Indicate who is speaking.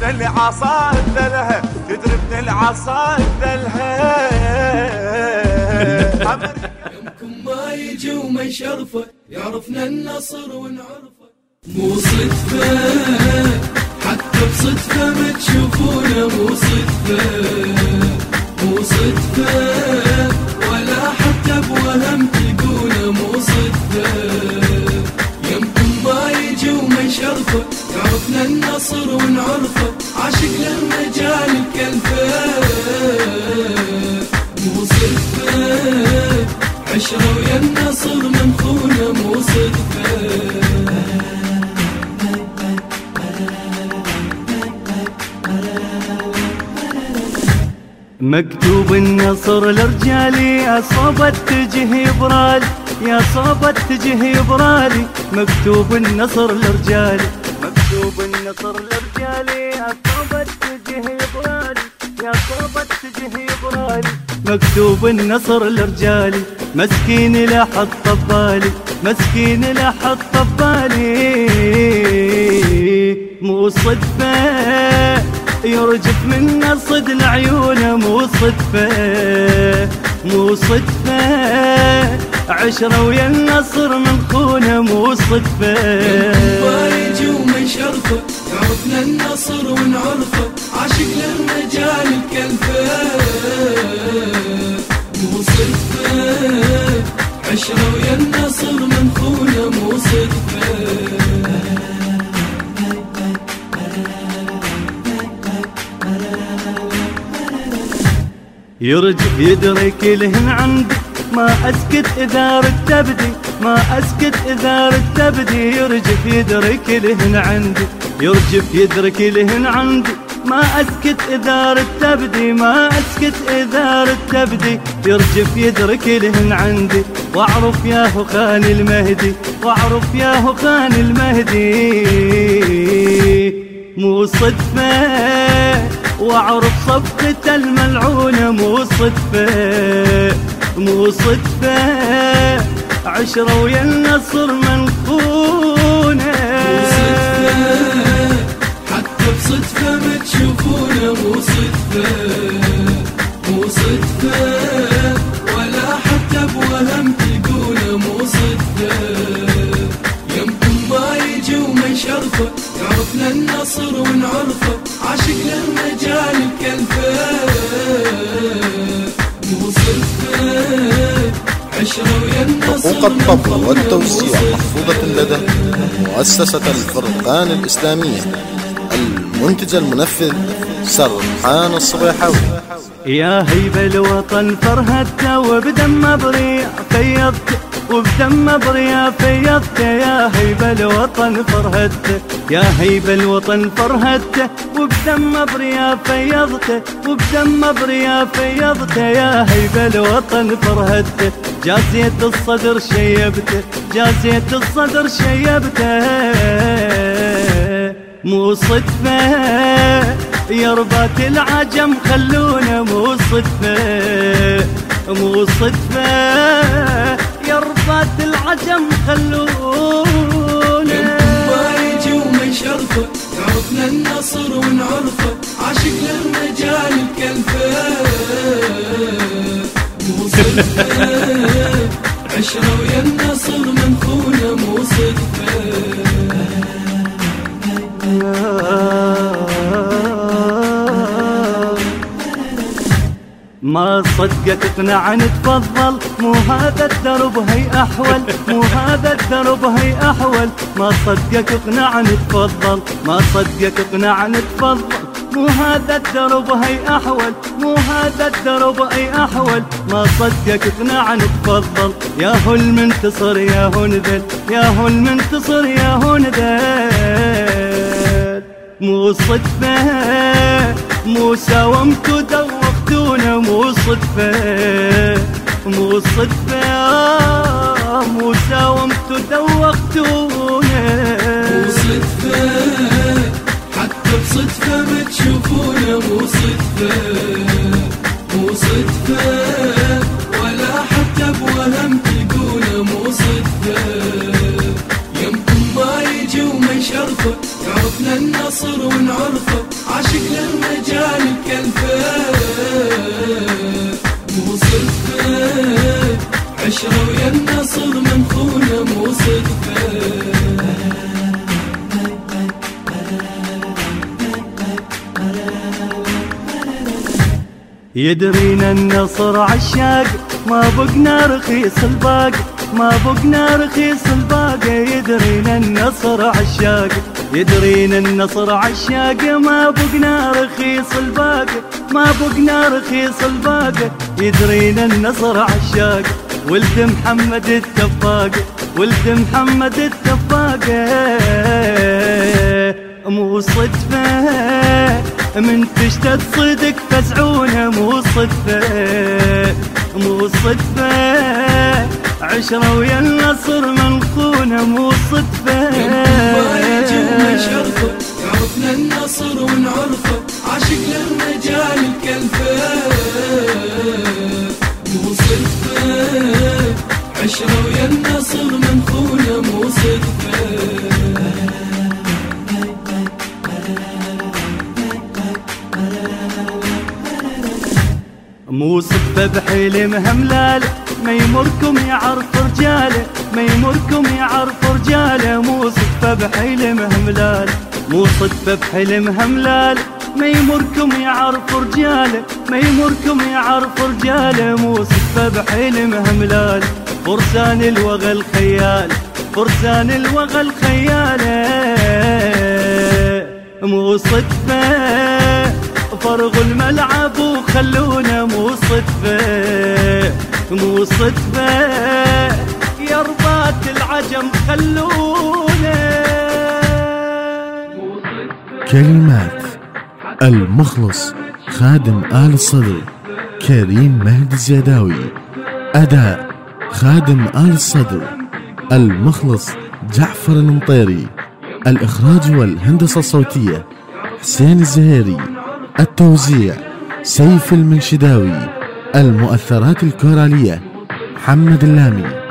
Speaker 1: من العصا الذلها تدري من العصا الذلها.
Speaker 2: يمكن ما يجي وما شرفه يعرفنا النصر ونعرفه، مو صدفة حتى بصدفة ما تشوفونا، مو صدفة مو صدفة ولا حتى بوهم تلقونا، مو صدفة. يمكن ما يجي وما شرفه يعرفنا النصر ونعرفه، عاشق للمجال الكلفة، مو صدفة عشرة ويا النصر منخونة، مو صدفة.
Speaker 3: مكتوب النصر لرجالي يا صوب اتجه برالي، يا صوب اتجه برالي. مكتوب النصر لرجالي، مكتوب النصر لرجالي يا صوب اتجه برالي، يا صوب اتجه برالي. مكتوب النصر لرجالي، مسكين لا حط بالي، مسكين لا حط بالي. مو صدفة يرجف منا صد العيون، مو صدفة مو صدفة عشرة ويا النصر منخونة، مو صدفة.
Speaker 2: ما يجي وما شرفه يعرفنا النصر ونعرفه، عاشق للمجال الكلفة، مو صدفة عشرة ويا النصر منخونة، مو صدفة.
Speaker 3: يرجف يدرك لهن عندي، ما اسكت اذا ردت ابدي، ما اسكت اذا ردت ابدي. يرجف يدرك لهن عندي، يرجف يدرك لهن عندي، ما اسكت اذا ردت ابدي، ما اسكت اذا ردت ابدي. يرجف يدرك لهن عندي، واعرف ياهو خان المهدي، واعرف ياهو خان المهدي. مو صدفة واعرف صفقة الملعونة، مو صدفة مو صدفة عشرة ويا النصر منخونة،
Speaker 2: مو صدفة حتى بصدفة ما تشوفونا، مو صدفة مو صدفة ولا حتى بوهم تلقونا، مو صدفة. يمكن ما يجي وما شرفه يعرفنا النصر ونعرفه، عاشق للمجال الكلفة، مو صدفة عشرة ويا النصر.
Speaker 4: حقوق الطبع والتوزيع محفوظة لدى مؤسسة الفرقان الإسلامية. المنتج المنفذ سرحان الصبيحاوي.
Speaker 3: يا هيبة الوطن فرهدته وبدم بريء فيضته، وبدم بريء فيضته. يا هيبة الوطن فرهدته، يا هيبة الوطن فرهدته وبدم بريء فيضته، وبدم بريء فيضته. يا هيبة الوطن فرهدته، جازية الصدر شيبته، جازية الصدر شيبته. مو صدفة يا ربات العجم خلونا، مو صدفة مو صدفة يا ربات العجم خلونا.
Speaker 2: ما يجي وما شرفه يعرفنا النصر ونعرفه، عاشق للمجال الكلفة، مو صدفة عشرة ويا النصر منخونة، مو صدفة.
Speaker 3: ما صدقك اقنعني تفضل، مو هذا الدرب هي احول، مو هذا الدرب هي احول. ما صدقك اقنعني تفضل، ما صدقك اقنعني تفضل. مو هذا الدرب هي احول، مو هذا الدرب هي احول. ما صدقك اقنعني تفضل. يا هو المنتصر يا هو نذل، يا هو المنتصر يا هو نذل. مو صدفة مو ساومتوا دوختونا، مو صدفة مو صدفة مو ساومتوا دوختونا،
Speaker 2: مو صدفة حتى بصدفة ما تشوفونا، مو صدفة مو صدفة ولا حتى بوهم تلقونا، مو صدفة. يمكن ما يجي وما شرفه يعرفنا النصر ونعرفه، عشرة ويا النصر منخونة مو صدفة.
Speaker 3: يدرينا النصر عشاق ما بقنا رخيص الباقي، ما بقنا رخيص الباقي. يدرينا النصر عشاق، يدرينا النصر عشاق ما بقنا رخيص الباقي، ما بقنا رخيص الباقي. يدرينا النصر عشاق ولد محمد التفاق، ولد محمد التفاق. مو صدفة من تشتد صدق فزعونه، مو صدفة مو صدفة. عشرة ويا النصر منخونة مو صدفة.
Speaker 2: عرفنا النصر ونعرفه عاشق للرجال الكلفة. مو صدفة عشرة ويا النصر منخونة مو صدفة.
Speaker 3: مو صدفة بحلم هملاله ما يمركم يعرف رجاله، ما يمركم يعرف رجاله. مو صدفة بحلم هملاله، مو صدفة بحلم هملاله ما يمركم يعرف رجاله، ما يمركم يعرف رجاله. مو صدفة بحلم هملاله فرسان الوغى الخيال، فرسان الوغى الخياله. مو صدفة فرغوا الملعب وخلونا، مو صدفة مو صدفة. يا رباط العجم خلونا.
Speaker 5: كلمات المخلص خادم آل الصدر كريم مهدي الزيداوي. أداء خادم آل الصدر المخلص جعفر المطيري. الإخراج والهندسة الصوتية حسين الزهيري. التوزيع سيف المنشداوي. المؤثرات الكورالية محمد اللامي.